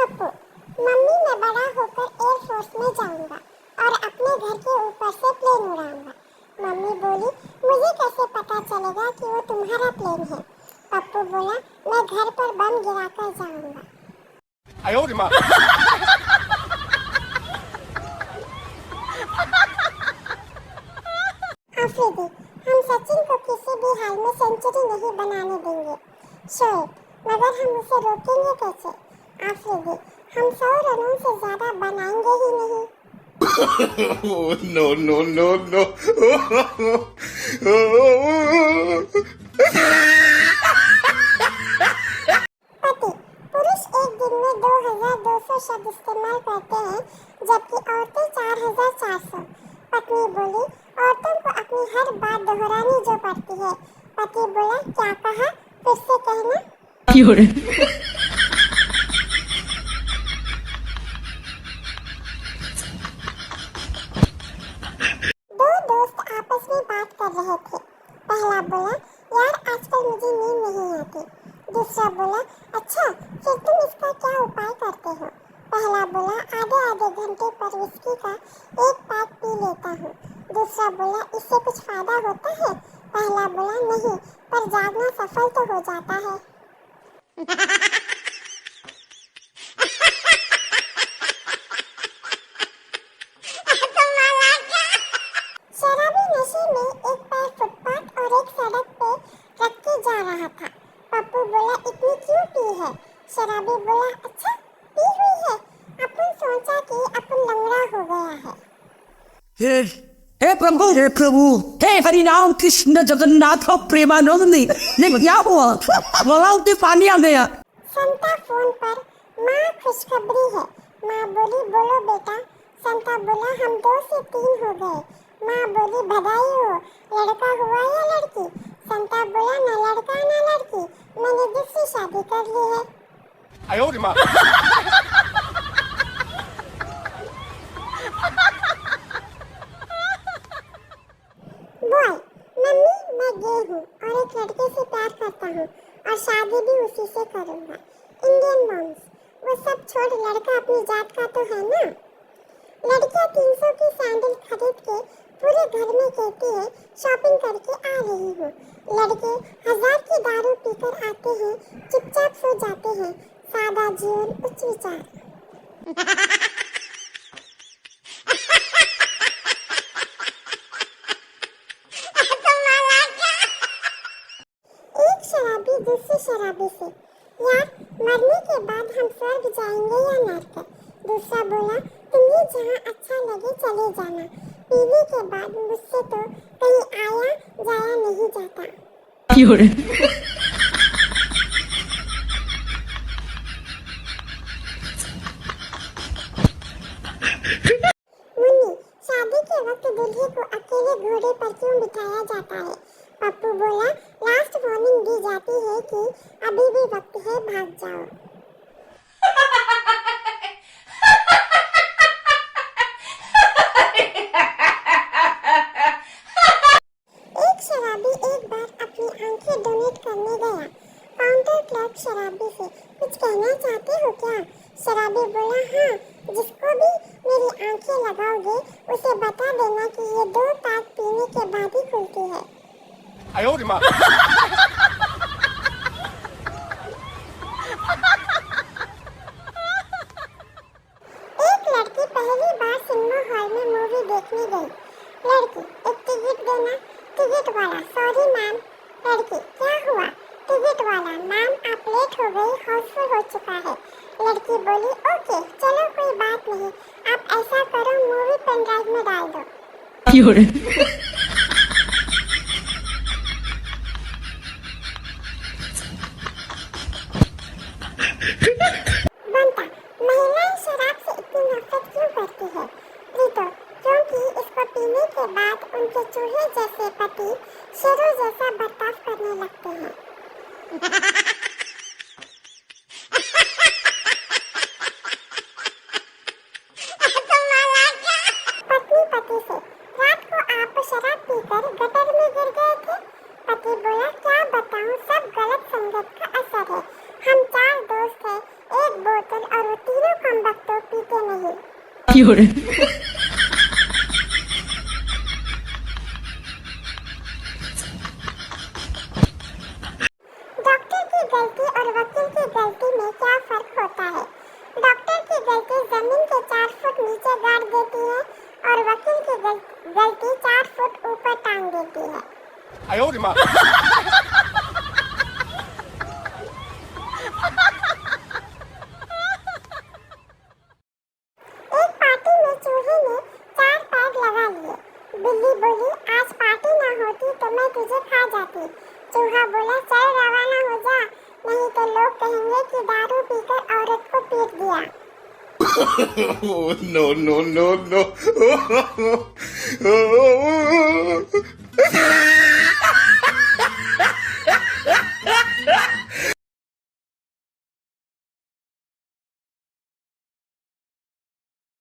Pappu, mummy मैं बड़ा होकर एयरफोर्स में जाऊंगा और अपने घर के ऊपर से प्लेन उड़ाऊंगा। मम्मी बोली, मुझे कैसे पता चलेगा कि वो तुम्हारा प्लेन है? पप्पू बोला, मैं घर पर बम गिराकर जाऊंगा। आफरीदी, हम सचिन को किसी भी हाल में सेंचुरी नहीं बनाने देंगे। शोएब, मगर हम उसे रोकेंगे कैसे? आफरीदी, हम 100 रनों से ज्यादा बनाएंगे ही नहीं। No, no, no, no. पति, पुरुष एक दिन में 2200 शब्द इस्तेमाल करते हैं जबकि औरतें 4400। पत्नी बोली, औरतों को अपनी हर बात दोहरानी जो पड़ती है। पति बोला, क्या कहा? फिर से कहना। दो दोस्त आपस में बात कर रहे थे। पहला बोला, यार आजकल मुझे नींद नहीं आती। दूसरा बोला, अच्छा फिर तुम इसका क्या उपाय करते हो? पहला बोला, आधे घंटे पर विस्की का एक पैक पी लेता हूँ। दूसरा बोला, इससे कुछ फायदा होता है? पहला बोला, नहीं, पर जागना सफल तो हो जाता है। शराबी नशे में एक पैर फुटपाथ और एक सड़क पे रख के जा रहा था। पप्पू बोला, इतनी क्यों पी है? शराबी बोला, अच्छा पी हुई है। अपन सोचा कि अपन लंगड़ा हो गया है। हे प्रभु, हे हरिनाम कृष्ण जगन्नाथ प्रेमानंदी, लेकिन क्या हुआ? गलाव से पानी आ गया। संता फोन पर, माँ खुशखबरी है। माँ बोली, बोलो बेटा। संता बोला, हम 2 से 3 हो गए। माँ बोली, बधाई हो, लड़का हुआ या लड़की? संता बोला, ना लड़का ना लड़की, मैंने दूसरी शादी कर ली है। बॉय, मम्मी मैं गे हूँ और एक लड़के से प्यार करता हूँ और शादी भी उसी से करूँगा। इंडियन मॉम्स, वो सब छोड़, लड़का अपनी जात का तो है ना। लड़कियाँ 300 की सैंडल खरीद के पूरे घर में कहती है शॉपिंग करके आ रही हूँ। लड़के 1000 की दारू पीकर आते हैं, चुपचाप सो जाते हैं। सादा जीवन, उच्च विचार। एक शराबी दूसरे शराबी से, यार मरने के बाद हम स्वर्ग जाएंगे या नर्क? दूसरा बोला, तुम्हें जहाँ अच्छा लगे चले जाना, पीने के बाद मुझसे तो कहीं आया जाया नहीं जाता। मुन्नी, शादी के वक्त दूल्हे को अकेले घोड़े पर क्यों बिठाया जाता है? पप्पू बोला, लास्ट वार्निंग दी जाती है कि अभी भी वक्त है, भाग जाओ। एक शराबी एक बार अपनी आंखें डोनेट करने गया। काउंटर क्लर्क शराबी से, कुछ कहना चाहते हो क्या? शराबी बोला, हाँ, जिसको भी मेरी आंखें लगाओगे उसे बता देना कि ये 2 पैक पीने के बाद ही खुलती है। एक लड़की पहली बार सिनेमा हॉल में मूवी देखने गई। लड़की, एक टिकट देना। टिकट वाला, सॉरी मैम। लड़की, क्या हुआ? टिकट वाला, मैम आप लेट हो गई, हाउसफुल हो चुका है। लड़की बोली, ओके चलो कोई बात नहीं, आप ऐसा करो मूवी पेन ड्राइव में डाल दो। बनता, महिलाएं शराब से इतनी नफरत क्यों करती है? प्रीतो, क्योंकि इसको पीने के बाद उनके चूहे जैसे पति शेरों जैसा बर्ताव करने लगते हैं। पत्नी पति से, रात को आप शराब पीकर गटर में गिर गए थे? पति बोला, क्या बताऊं, सब गलत संगत का असर है। हम 4 दोस्त हैं, एक बोतल और वो 3 डॉक्टर की गलती और वकील की गलती में क्या फर्क होता है? डॉक्टर की गलती जमीन के 4 फुट नीचे गाड़ देती है और वकील की गलती 4 फुट ऊपर टांग देती है। 哎呦我的妈！ एक पार्टी में चूहे ने 4 पैर लगा लिए। बिल्ली बोली, आज पार्टी ना होती तो मैं तुझे खा जाती। चूहा बोला, चल रवाना हो जा, नहीं तो लोग कहेंगे कि दारू पीकर औरत को पीट दिया। Oh, no, no, no, no.